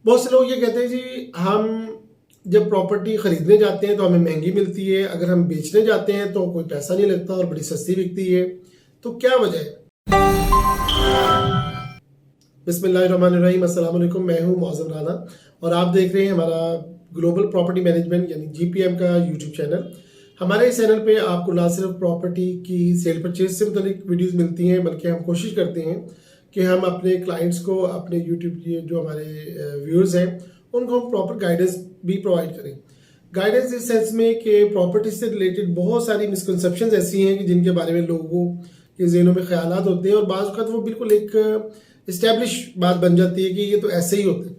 बहुत से लोग ये कहते हैं जी हम जब प्रॉपर्टी खरीदने जाते हैं तो हमें महंगी मिलती है, अगर हम बेचने जाते हैं तो कोई पैसा नहीं लगता और बड़ी सस्ती बिकती है। तो क्या वजह है? बिस्मिल्लाहिर्रहमानिर्रहीम, अस्सलाम वालेकुम। मैं हूं मौज़म राना और आप देख रहे हैं हमारा ग्लोबल प्रॉपर्टी मैनेजमेंट यानी जीपीएम का यूट्यूब चैनल। हमारे इस चैनल पे आपको ना सिर्फ प्रॉपर्टी की सेल परचेज से मुतालिक वीडियोस मिलती हैं, बल्कि हम कोशिश करते हैं कि हम अपने क्लाइंट्स को, अपने यूट्यूब के जो हमारे व्यूअर्स हैं, उनको हम प्रॉपर गाइडेंस भी प्रोवाइड करें। गाइडेंस इस सेंस में कि प्रॉपर्टी से रिलेटेड बहुत सारी मिसकंसेप्शंस ऐसी हैं कि जिनके बारे में लोगों के ज़हनों में ख्यालात होते हैं और बाज़ वक़्त वो बिल्कुल एक इस्टेब्लिश बात बन जाती है कि ये तो ऐसे ही होते हैं,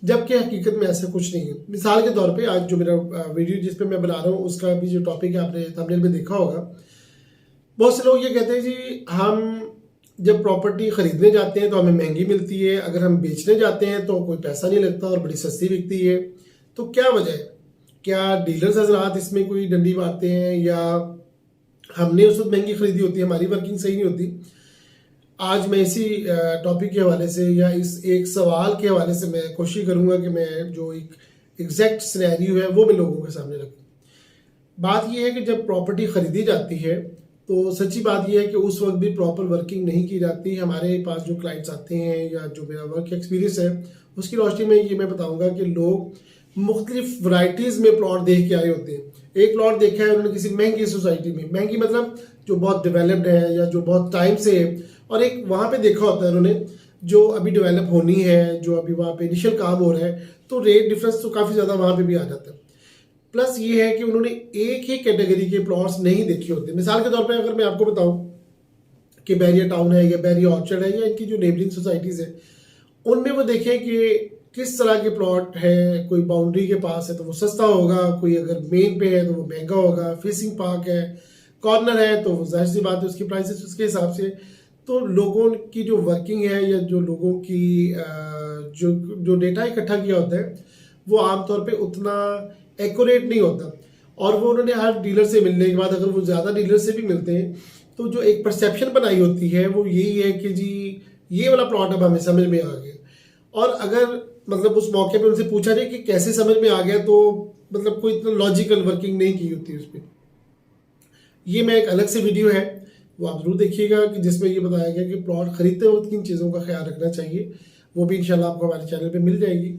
जबकि हकीकत में ऐसा कुछ नहीं है। मिसाल के तौर पे आज जो मेरा वीडियो जिस पे मैं बना रहा हूँ उसका भी जो टॉपिक है आपने थंबनेल में देखा होगा। बहुत से लोग ये कहते हैं जी हम जब प्रॉपर्टी खरीदने जाते हैं तो हमें महंगी मिलती है, अगर हम बेचने जाते हैं तो कोई पैसा नहीं लगता और बड़ी सस्ती बिकती है। तो क्या वजह है? क्या डीलर्स हजरात इसमें कोई डंडी मारते हैं या हमने उस वक्त महंगी खरीदी होती है, हमारी वर्किंग सही नहीं होती? आज मैं इसी टॉपिक के हवाले से या इस एक सवाल के हवाले से मैं कोशिश करूंगा कि मैं जो एक एग्जैक्ट सिनेरियो है वो मैं लोगों के सामने रखूं। बात यह है कि जब प्रॉपर्टी खरीदी जाती है तो सच्ची बात यह है कि उस वक्त भी प्रॉपर वर्किंग नहीं की जाती। हमारे पास जो क्लाइंट्स आते हैं या जो मेरा वर्क एक्सपीरियंस है उसकी रोशनी में ये मैं बताऊंगा कि लोग मुख्तलिफ वैरायटीज़ में प्लॉट देख के आए होते हैं। एक प्लॉट देखा है उन्होंने किसी महंगी सोसाइटी में, महंगी मतलब जो बहुत डेवलप्ड है या जो बहुत टाइम से है, और एक वहाँ पे देखा होता है उन्होंने जो अभी डेवलप होनी है, जो अभी वहाँ पे इनिशियल काम हो रहा है, तो रेट डिफरेंस तो काफ़ी ज़्यादा वहाँ पे भी आ जाता है। प्लस ये है कि उन्होंने एक ही कैटेगरी के प्लॉट्स नहीं देखे होते। मिसाल के तौर पे अगर मैं आपको बताऊं कि बैरिया टाउन है या बैरिया ऑर्चर्ड है या इनकी जो नेबरिंग सोसाइटीज़ है, उनमें वो देखें कि किस तरह के प्लॉट है। कोई बाउंड्री के पास है तो वो सस्ता होगा, कोई अगर मेन पे है तो वो महंगा होगा, फेसिंग पार्क है, कॉर्नर है तो वो जाहिर सी बात है उसकी प्राइसेस उसके हिसाब से। तो लोगों की जो वर्किंग है या जो लोगों की जो जो डेटा इकट्ठा किया होता है वो आमतौर पे उतना एक्यूरेट नहीं होता, और वो उन्होंने हर डीलर से मिलने के बाद, अगर वो ज़्यादा डीलर से भी मिलते हैं, तो जो एक परसेप्शन बनाई होती है वो यही है कि जी ये वाला प्लॉट अब हमें समझ में आ गया। और अगर मतलब उस मौके पे उनसे पूछा जाए कि कैसे समझ में आ गया, तो मतलब कोई इतना लॉजिकल वर्किंग नहीं की होती उस पर। ये मैं एक अलग से वीडियो है, वो आप जरूर देखिएगा, कि जिसमें ये बताया गया कि प्लॉट खरीदते वक्त किन चीज़ों का ख्याल रखना चाहिए। वो भी इंशाल्लाह आपको हमारे चैनल पे मिल जाएगी।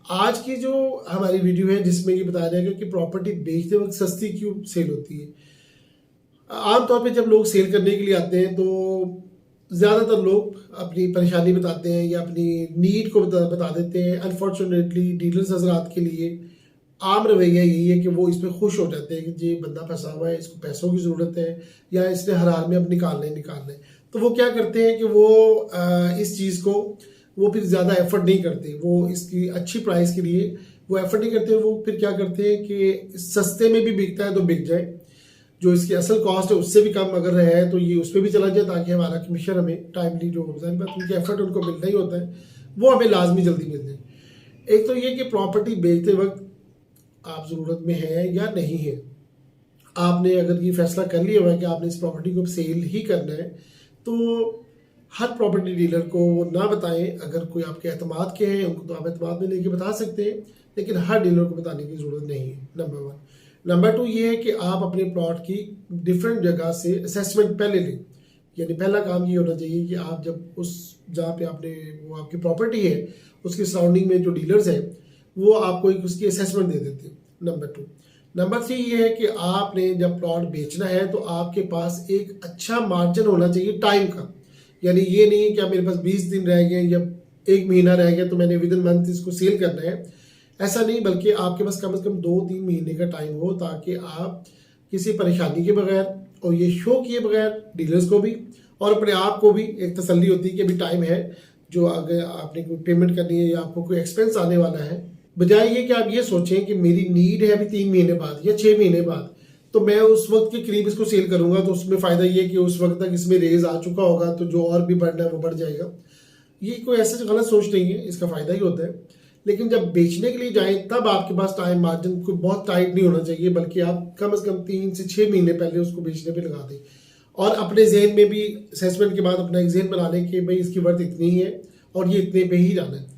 आज की जो हमारी वीडियो है जिसमें ये बताया जाएगा कि प्रॉपर्टी बेचते वक्त सस्ती क्यों सेल होती है। आमतौर पे जब लोग सेल करने के लिए आते हैं तो ज़्यादातर लोग अपनी परेशानी बताते हैं या अपनी नीड को बता देते हैं। अनफॉर्चुनेटली डीलर्स हजरात के लिए आम रवैया यही है कि वो इस पर खुश हो जाते हैं कि जी बंदा फंसा हुआ है, इसको पैसों की ज़रूरत है या इसने हर हाल में अब निकालना है। तो वो क्या करते हैं कि वो इस चीज़ को वो फिर ज़्यादा एफर्ट नहीं करते, वो इसकी अच्छी प्राइस के लिए वो एफर्ट नहीं करते। वो फिर क्या करते हैं कि सस्ते में भी बिकता है तो बिक जाए, जो इसकी असल कॉस्ट है उससे भी कम अगर है तो ये उस पर भी चला जाए, ताकि हमारा कमीशन हमें टाइमली, जो उनके एफर्ट उनको मिलना ही होता है, वो हमें लाजमी जल्दी मिल जाए। एक तो ये कि प्रॉपर्टी बेचते वक्त आप ज़रूरत में है या नहीं है। आपने अगर ये फैसला कर लिया हुआ है कि आपने इस प्रॉपर्टी को सेल ही करना है, तो हर प्रॉपर्टी डीलर को ना बताएं। अगर कोई आपके एतमाद के हैं उनको तो आप एतमाद में लेके बता सकते हैं, लेकिन हर डीलर को बताने की ज़रूरत नहीं है, नंबर 1। नंबर 2 ये है कि आप अपने प्लॉट की डिफरेंट जगह से असेसमेंट पहले लें। यानी पहला काम ये होना चाहिए कि आप जब उस जहाँ पे आपने वो आपकी प्रॉपर्टी है उसकी सराउंडिंग में जो डीलर्स हैं वो आपको एक उसकी असेसमेंट दे देते हैं, नंबर 2। नंबर 3 ये है कि आपने जब प्लॉट बेचना है तो आपके पास एक अच्छा मार्जिन होना चाहिए टाइम का। यानी ये नहीं है कि आप मेरे पास 20 दिन रह गए या 1 महीना रह गया तो मैंने विद इन मंथ इसको सेल करना है, ऐसा नहीं। बल्कि आपके पास कम से कम 2-3 महीने का टाइम हो, ताकि आप किसी परेशानी के बगैर और ये शो किए बगैर डीलर्स को भी और अपने आप को भी एक तसल्ली होती है कि अभी टाइम है, जो अगर आपने कोई पेमेंट करनी है या आपको कोई एक्सपेंस आने वाला है, बजाय ये कि आप ये सोचें कि मेरी नीड है अभी 3 महीने बाद या 6 महीने बाद, तो मैं उस वक्त के करीब इसको सेल करूंगा, तो उसमें फ़ायदा ये कि उस वक्त तक इसमें रेज आ चुका होगा, तो जो और भी बढ़ना है वो बढ़ जाएगा। ये कोई ऐसा गलत सोच नहीं है, इसका फ़ायदा ही होता है। लेकिन जब बेचने के लिए जाएं तब आपके पास टाइम मार्जिन कोई बहुत टाइट नहीं होना चाहिए, बल्कि आप कम से कम 3 से 6 महीने पहले उसको बेचने पे लगा दें। और अपने जहन में भी असेसमेंट के बाद अपना एक जहन बना लें कि भाई इसकी वर्थ इतनी है और ये इतने पे ही जाना है।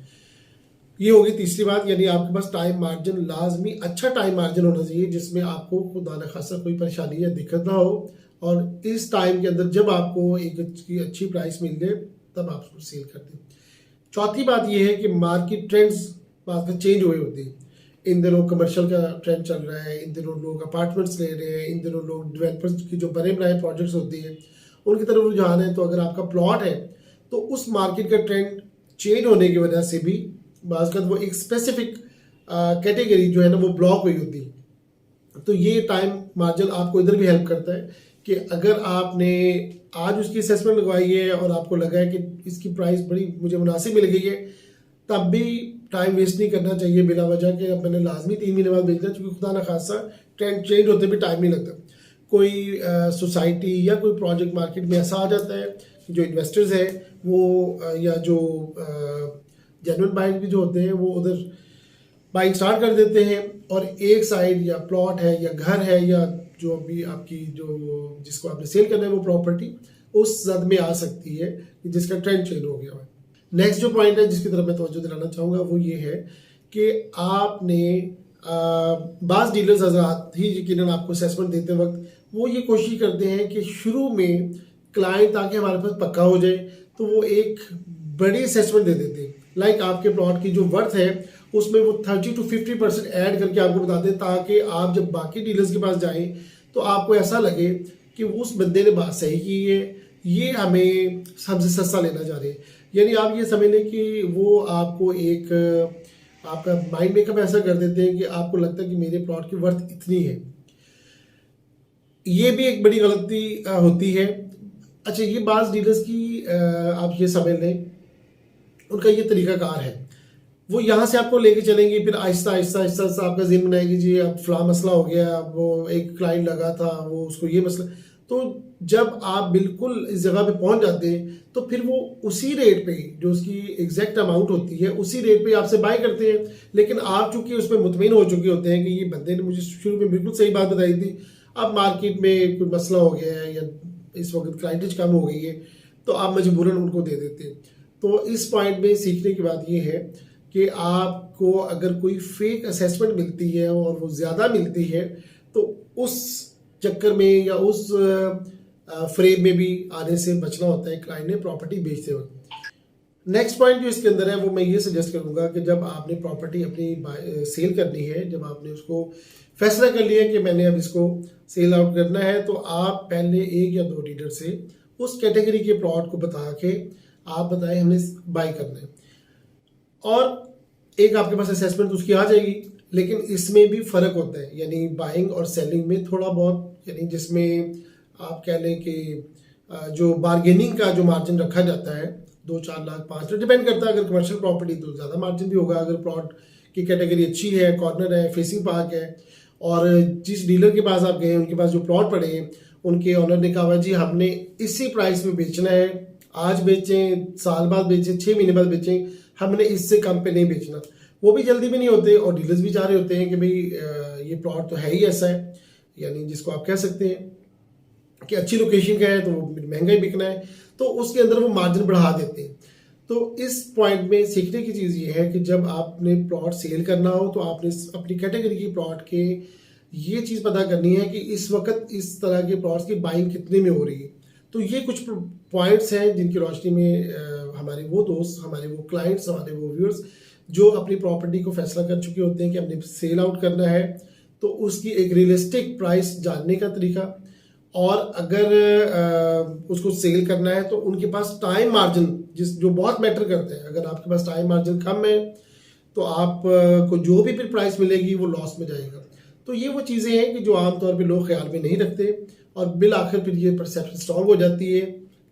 ये होगी तीसरी बात, यानी आपके पास टाइम मार्जिन लाजमी अच्छा टाइम मार्जिन होना चाहिए जिसमें आपको खुदा न खासा कोई परेशानी या दिक्कत ना हो, और इस टाइम के अंदर जब आपको एक अच्छी प्राइस मिल जाए तब आप उसको सेल कर दें। चौथी बात यह है कि मार्केट ट्रेंड्स बात में चेंज हुए होते हैं। इन दिनों कमर्शियल का ट्रेंड चल रहा है, इन दिनों लोग अपार्टमेंट्स ले रहे हैं, इन दिनों लोग डेवलपर्स की जो बड़े बनाए प्रोजेक्ट्स होते हैं उनकी तरफ रुझान है। तो अगर आपका प्लॉट है तो उस मार्केट का ट्रेंड चेंज होने की वजह से भी बाज़ वो एक स्पेसिफिक कैटेगरी जो है ना वो ब्लॉक हुई होती है। तो ये टाइम मार्जिन आपको इधर भी हेल्प करता है कि अगर आपने आज उसकी असेसमेंट लगवाई है और आपको लगा है कि इसकी प्राइस बड़ी मुझे मुनासिब मिल गई है, तब भी टाइम वेस्ट नहीं करना चाहिए बिना वजह के अब मैंने लाजमी 3 महीने बाद बेचना, क्योंकि खुदा न खासा ट्रेंड चेंज होते भी टाइम नहीं लगता। कोई सोसाइटी या कोई प्रोजेक्ट मार्केट में ऐसा आ जाता है कि जो इन्वेस्टर्स है वो या जो जेन्युइन बायर्स भी जो होते हैं वो उधर बाइंग स्टार्ट कर देते हैं, और एक साइड या प्लॉट है या घर है या जो अभी आपकी जो जिसको आपने सेल करना है वो प्रॉपर्टी उस जद में आ सकती है जिसका ट्रेंड चेंज हो गया है। नेक्स्ट जो पॉइंट है जिसकी तरफ मैं तवज्जो दिलाना चाहूँगा वो ये है कि आपने बाज़ डीलर्स हजरात ही यकीनन आपको असेसमेंट देते वक्त वो ये कोशिश करते हैं कि शुरू में क्लाइंट ताकि हमारे पास पक्का हो जाए तो वो एक बड़ी असेसमेंट दे देते हैं। लाइक आपके प्लॉट की जो वर्थ है उसमें वो 30 to 50% ऐड करके आपको बताते हैं, ताकि आप जब बाकी डीलर्स के पास जाएं तो आपको ऐसा लगे कि उस बंदे ने बात सही की है, ये हमें सबसे सस्ता लेना चाह रहे हैं। यानी आप ये समझ लें कि वो आपको एक आपका माइंड मेकअप ऐसा कर देते हैं कि आपको लगता है कि मेरे प्लॉट की वर्थ इतनी है। ये भी एक बड़ी गलती होती है। अच्छा, ये बाज़ डीलर्स की आप ये समझ लें उनका ये तरीकाकार है, वो यहाँ से आपको लेके चलेंगे, फिर आहिस्ता आहिस्ता आहिस्ता आहिस्ता आपका जिन बनाएगी जी अब फला मसला हो गया, वो एक क्लाइंट लगा था वो उसको ये मसला। तो जब आप बिल्कुल इस जगह पे पहुंच जाते हैं तो फिर वो उसी रेट पे जो उसकी एग्जैक्ट अमाउंट होती है उसी रेट पे आपसे बाय करते हैं। लेकिन आप चूंकि उस पर मुतमईन हो चुके होते हैं कि ये बंदे ने मुझे शुरू में बिल्कुल सही बात बताई थी, अब मार्केट में कोई मसला हो गया है या इस वक्त क्लाइंटेज कम हो गई है तो आप मजबूरन उनको दे देते हैं। तो इस पॉइंट में सीखने की बात ये है कि आपको अगर कोई फेक असेसमेंट मिलती है और वो ज़्यादा मिलती है तो उस चक्कर में या उस फ्रेम में भी आने से बचना होता है क्लाइंट ने प्रॉपर्टी बेचते वक्त। नेक्स्ट पॉइंट जो इसके अंदर है वो मैं ये सजेस्ट करूंगा कि जब आपने प्रॉपर्टी अपनी सेल करनी है, जब आपने उसको फैसला कर लिया कि मैंने अब इसको सेल आउट करना है, तो आप पहले 1 या 2 डीलर से उस कैटेगरी के प्लॉट को बता के आप बताएं हमने बाई करना है, और एक आपके पास असेसमेंट उसकी आ जाएगी। लेकिन इसमें भी फ़र्क होता है, यानी बाइंग और सेलिंग में थोड़ा बहुत, यानी जिसमें आप कह लें कि जो बार्गेनिंग का जो मार्जिन रखा जाता है 2-4 लाख 5 लाख डिपेंड करता है। अगर कमर्शियल प्रॉपर्टी तो ज़्यादा मार्जिन भी होगा, अगर प्लॉट की कैटेगरी अच्छी है, कॉर्नर है, फेसिंग पार्क है, और जिस डीलर के पास आप गए उनके पास जो प्लॉट पड़े हैं उनके ऑनर ने कहा जी हमने इसी प्राइस में बेचना है, आज बेचें, साल बाद बेचें, 6 महीने बाद बेचें, हमने इससे कम पे नहीं बेचना। वो भी जल्दी भी नहीं होते और डीलर्स भी चाह रहे होते हैं कि भाई ये प्लॉट तो है ही ऐसा है, यानी जिसको आप कह सकते हैं कि अच्छी लोकेशन का है तो वो महंगा ही बिकना है, तो उसके अंदर वो मार्जिन बढ़ा देते हैं। तो इस पॉइंट में सीखने की चीज़ ये है कि जब आपने प्लॉट सेल करना हो तो आपने अपनी कैटेगरी की प्लॉट के ये चीज़ पता करनी है कि इस वक्त इस तरह के प्लॉट्स की बाइंग कितने में हो रही है। तो ये कुछ पॉइंट्स हैं जिनकी रोशनी में हमारे वो दोस्त, हमारे वो क्लाइंट्स, हमारे वो व्यूअर्स जो अपनी प्रॉपर्टी को फैसला कर चुके होते हैं कि हमने सेल आउट करना है, तो उसकी एक रियलिस्टिक प्राइस जानने का तरीका, और अगर उसको सेल करना है तो उनके पास टाइम मार्जिन जो बहुत मैटर करते हैं। अगर आपके पास टाइम मार्जिन कम है तो आप को जो भी फिर प्राइस मिलेगी वो लॉस में जाएगा। तो ये वो चीज़ें हैं कि जो आमतौर पे लोग ख्याल में नहीं रखते, और बिल आखिर फिर ये परसेप्शन स्ट्रॉन्ग हो जाती है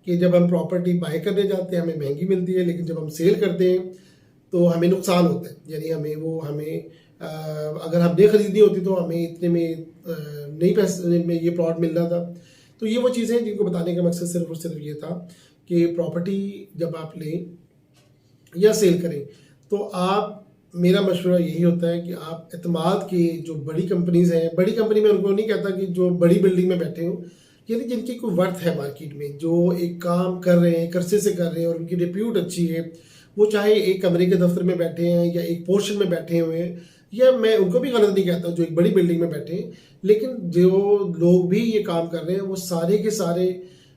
कि जब हम प्रॉपर्टी बाय करने जाते हैं हमें महंगी मिलती है, लेकिन जब हम सेल करते हैं तो हमें नुकसान होता है। यानी हमें अगर हमने खरीदनी होती तो हमें इतने में नहीं पैसे में ये प्लॉट मिल रहा था। तो ये वो चीज़ें हैं जिनको बताने का मकसद सिर्फ और सिर्फ ये था कि प्रॉपर्टी जब आप लें या सेल करें तो आप, मेरा मशवरा यही होता है कि आप एतमाद की जो बड़ी कंपनीज हैं, बड़ी कंपनी में उनको नहीं कहता कि जो बड़ी बिल्डिंग में बैठे हो, यानी जिनकी कोई वर्थ है मार्केट में, जो एक काम कर रहे हैं, करसे से कर रहे हैं और उनकी रिप्यूट अच्छी है, वो चाहे एक कमरे के दफ्तर में बैठे हैं या एक पोर्शन में बैठे हुए हैं, या मैं उनको भी गलत नहीं कहता जो एक बड़ी बिल्डिंग में बैठे हैं, लेकिन जो लोग भी ये काम कर रहे हैं वो सारे के सारे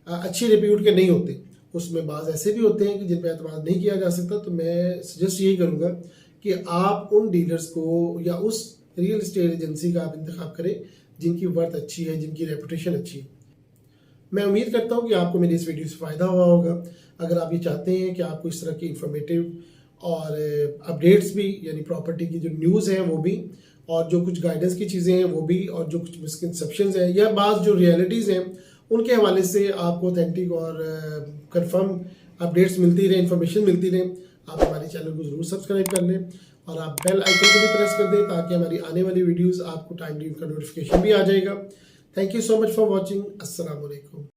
अच्छी रिप्यूट के नहीं होते। उसमें बाज़ ऐसे भी होते हैं कि जिन पर एतमाद नहीं किया जा सकता। तो मैं सजेस्ट यही करूँगा कि आप उन डीलर्स को या उस रियल एस्टेट एजेंसी का आप इंतखाब करें जिनकी वर्थ अच्छी है, जिनकी रेपुटेशन अच्छी है। मैं उम्मीद करता हूँ कि आपको मेरी इस वीडियो से फ़ायदा हुआ होगा। अगर आप ये चाहते हैं कि आपको इस तरह की इंफॉर्मेटिव और अपडेट्स भी, यानी प्रॉपर्टी की जो न्यूज़ है वो भी, और जो कुछ गाइडेंस की चीज़ें हैं वो भी, और जो कुछ मिसकंसेप्शंस हैं या बाज़ जो रियलिटीज़ हैं उनके हवाले से आपको ऑथेंटिक और कंफर्म अपडेट्स मिलती रहे, इन्फॉर्मेशन मिलती रहे, आप हमारे चैनल को ज़रूर सब्सक्राइब कर लें और आप बेल आइकन को भी प्रेस कर दें ताकि हमारी आने वाली वीडियोज़ आपको टाइमली उनका नोटिफिकेशन भी आ जाएगा। Thank you so much for watching. अस्सलाम वालेकुम।